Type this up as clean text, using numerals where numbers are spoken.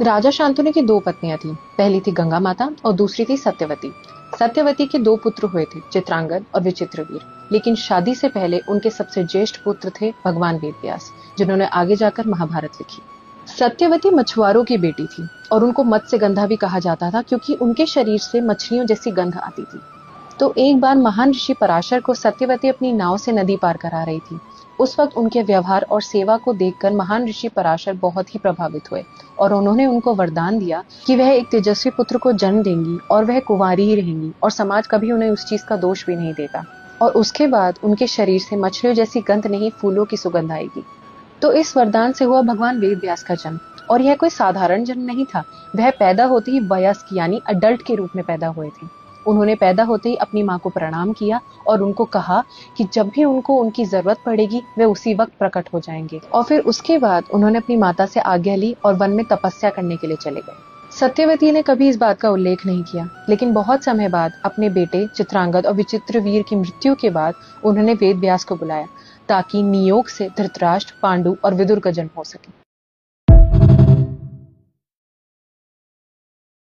राजा शांतनु की दो पत्नियां थीं। पहली थी गंगा माता और दूसरी थी सत्यवती। सत्यवती के दो पुत्र हुए थे, चित्रांगद और विचित्रवीर। लेकिन शादी से पहले उनके सबसे ज्येष्ठ पुत्र थे भगवान वेदव्यास, जिन्होंने आगे जाकर महाभारत लिखी। सत्यवती मछुआरों की बेटी थी और उनको मत्स्यगंधा भी कहा जाता था, क्योंकि उनके शरीर से मछलियों जैसी गंध आती थी। तो एक बार महान ऋषि पराशर को सत्यवती अपनी नाव से नदी पार करा रही थी। उस वक्त उनके व्यवहार और सेवा को देखकर महान ऋषि पराशर बहुत ही प्रभावित हुए और उन्होंने उनको वरदान दिया कि वह एक तेजस्वी पुत्र को जन्म देंगी और वह कुंवारी ही रहेंगी और समाज कभी उन्हें उस चीज का दोष भी नहीं देगा। और उसके बाद उनके शरीर से मछलियों जैसी गंध नहीं, फूलों की सुगंध आएगी। तो इस वरदान से हुआ भगवान वेद व्यास का जन्म। और यह कोई साधारण जन्म नहीं था। वह पैदा होते ही वयस्क यानी अडल्ट के रूप में पैदा हुए थे। उन्होंने पैदा होते ही अपनी माँ को प्रणाम किया और उनको कहा कि जब भी उनको उनकी जरूरत पड़ेगी वे उसी वक्त प्रकट हो जाएंगे। और फिर उसके बाद उन्होंने अपनी माता से आज्ञा ली और वन में तपस्या करने के लिए चले गए। सत्यवती ने कभी इस बात का उल्लेख नहीं किया, लेकिन बहुत समय बाद अपने बेटे चित्रांगद और विचित्रवीर की मृत्यु के बाद उन्होंने वेद व्यास को बुलाया, ताकि नियोग से धृतराष्ट्र, पांडु और विदुर का जन्म हो सके।